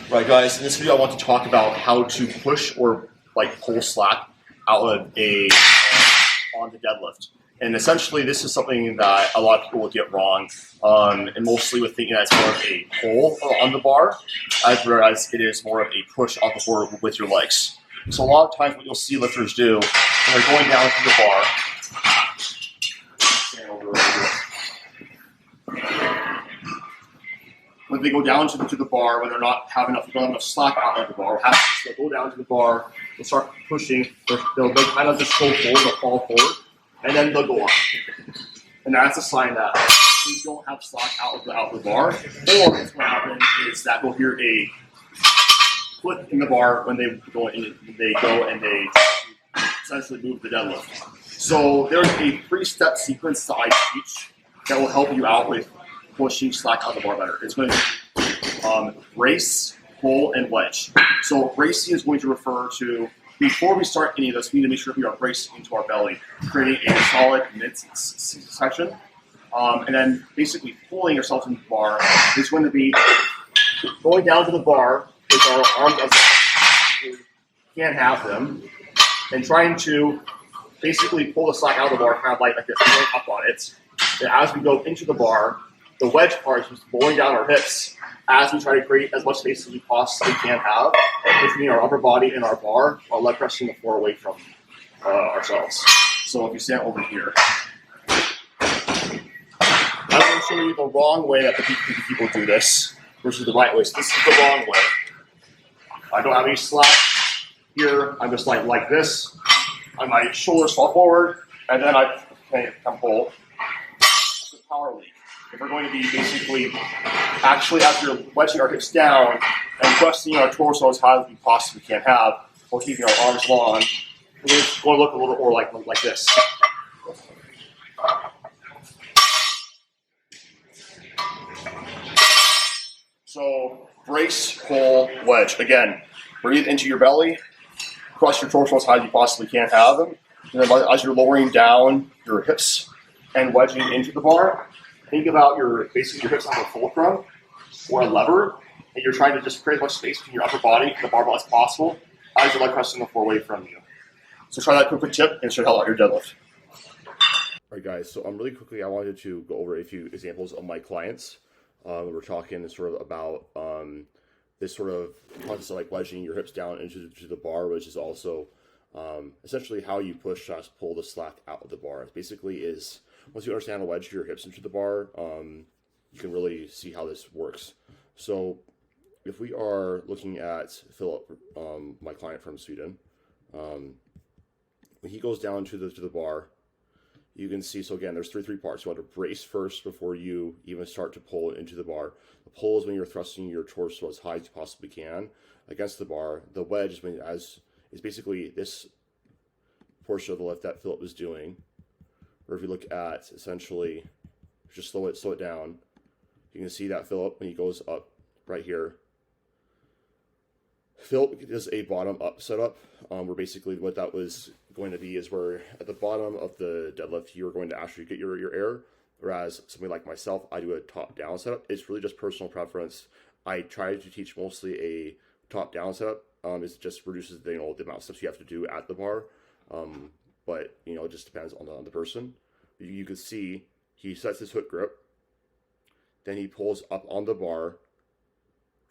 Right, guys, in this video I want to talk about how to push or pull slack out of on the deadlift. And essentially this is something that a lot of people will get wrong, and mostly with thinking that it's more of a pull on the bar, whereas it is more of a push off the floor with your legs. So a lot of times what you'll see lifters do when they're going down to the bar, when they go down to the bar, when they're not having enough slack out of the bar, they'll go down to the bar, they'll start pushing, they'll kind of just go forward, they'll fall forward, and then they'll go up. And that's a sign that you don't have slack out of the bar, or what's going to happen is that we'll hear a click in the bar when they go and they essentially move the deadlift. So there's a 3-step sequence that I teach that will help you out with pushing slack out of the bar better. It's going to be brace, pull, and wedge. So bracing is going to refer to, before we start any of this, we need to make sure we are bracing into our belly, creating a solid midsection. And then basically pulling yourself into the bar is going to be going down to the bar with our arms as we can't have them, and trying to basically pull the slack out of the bar kind of like this, going up on it. And as we go into the bar, the wedge part is just bowling down our hips as we try to create as much space as we possibly can have between our upper body and our bar, while leg pressing the floor away from ourselves. So if you stand over here, I'm going to show you the wrong way that the people do this versus the right way. So this is the wrong way. I don't have any slack here. I'm just like this. And my shoulders fall forward, and then I pull. It's a power leak. If we're going to be basically, actually after wedging our hips down and thrusting our torso as high as we possibly can have, while keeping our arms long, we're going to look a little bit more like this. So brace, pull, wedge. Again, breathe into your belly, thrust your torso as high as you possibly can have them, and then as you're lowering down your hips and wedging into the bar, think about your hips on a fulcrum or a lever, and you're trying to just create as much space between your upper body and the barbell as possible as your leg pressing the floor away from you. So try that quick tip, and it should help out your deadlift. All right, guys. So really quickly, I wanted to go over a few examples of my clients. We're talking sort of about this sort of process of wedging your hips down into the bar, which is also essentially how you pull the slack out of the bar. It basically is, once you understand how to wedge your hips into the bar, you can really see how this works. So if we are looking at Philip, my client from Sweden, when he goes down to the bar, you can see, so again, there's three parts. You want to brace first before you even start to pull into the bar. The pull is when you're thrusting your torso as high as you possibly can against the bar. The wedge is basically this portion of the lift that Philip is doing. Or if you look at, essentially, just slow it down, you can see that Philip, when he goes up right here, Philip does a bottom-up setup, where basically what that was going to be is where at the bottom of the deadlift, you're going to actually get your air, whereas somebody like myself, I do a top-down setup. It's really just personal preference. I try to teach mostly a top-down setup. It just reduces the amount of steps you have to do at the bar. But it just depends on the person. You can see he sets his hook grip, then he pulls up on the bar,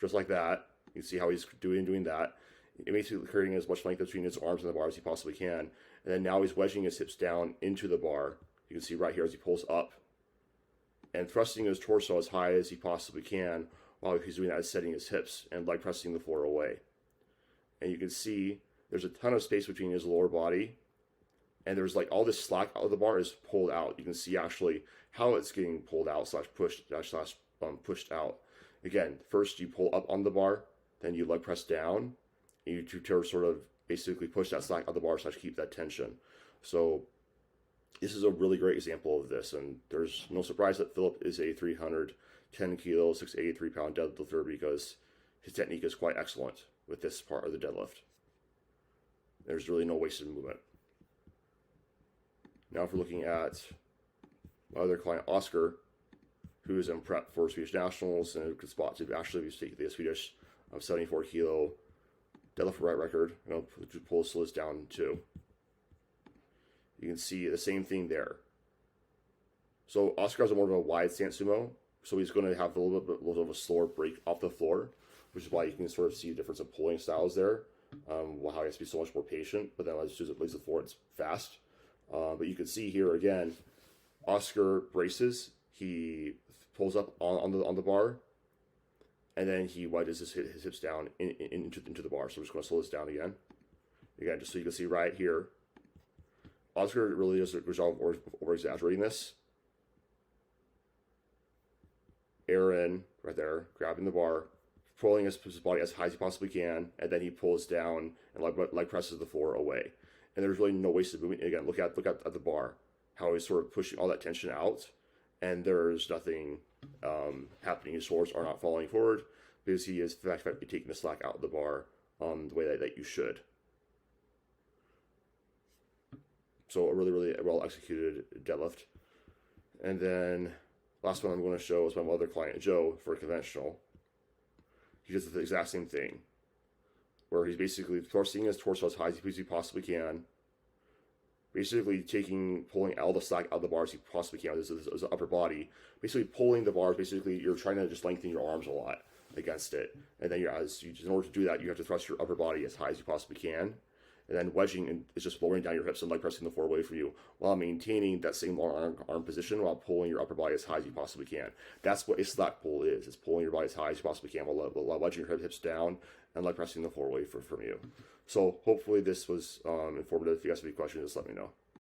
just like that. You can see how he's doing that. Basically creating as much length between his arms and the bar as he possibly can. And then now he's wedging his hips down into the bar. You can see right here as he pulls up and thrusting his torso as high as he possibly can while he's doing that, setting his hips and leg pressing the floor away. And you can see there's a ton of space between his lower body, and there's all this slack out of the bar is pulled out. You can see actually how it's getting pulled out / pushed out. Again, first you pull up on the bar, then you leg press down, and you sort of basically push that slack out of the bar / keep that tension. So this is a really great example of this, and there's no surprise that Philip is a 310 kilo, 683 pound deadlifter, because his technique is quite excellent with this part of the deadlift. There's really no wasted movement. Now if we're looking at my other client, Oscar, who is in prep for Swedish Nationals and could spot to actually take the Swedish of 74 kilo deadlift right record. And I'll pull this down too. You can see the same thing there. So Oscar has more of a wide stance sumo, so he's going to have a little bit of a slower break off the floor, which is why you can sort of see the difference of pulling styles there. How he has to be so much more patient, but then as soon as it leaves the floor, it's fast. But you can see here again, Oscar braces. He pulls up on the bar, and then he wedges his hips down into the bar. So we're just going to slow this down again. Again, just so you can see right here, Oscar really does a good job of over exaggerating this. Aaron, right there, grabbing the bar, pulling his body as high as he possibly can, and then he pulls down and leg presses the floor away. And there's really no wasted movement. Again, look at the bar, how he's sort of pushing all that tension out, and there's nothing happening. His shoulders are not falling forward because he is in fact taking the slack out of the bar the way that you should. So a really well executed deadlift. And then last one I'm going to show is my other client, Joe, for a conventional. He does the exact same thing, where he's basically thrusting his torso as high as he possibly can, basically pulling all the slack out of the bars he possibly can with his upper body, basically pulling the bars. Basically, you're trying to just lengthen your arms a lot against it, and then in order to do that, you have to thrust your upper body as high as you possibly can. And then wedging is just lowering down your hips and leg pressing the floor away from you while maintaining that same long arm position while pulling your upper body as high as you possibly can. That's what a slack pull is. It's pulling your body as high as you possibly can while wedging your hips down and leg pressing the floor away from you. So hopefully this was informative. If you guys have any questions, just let me know.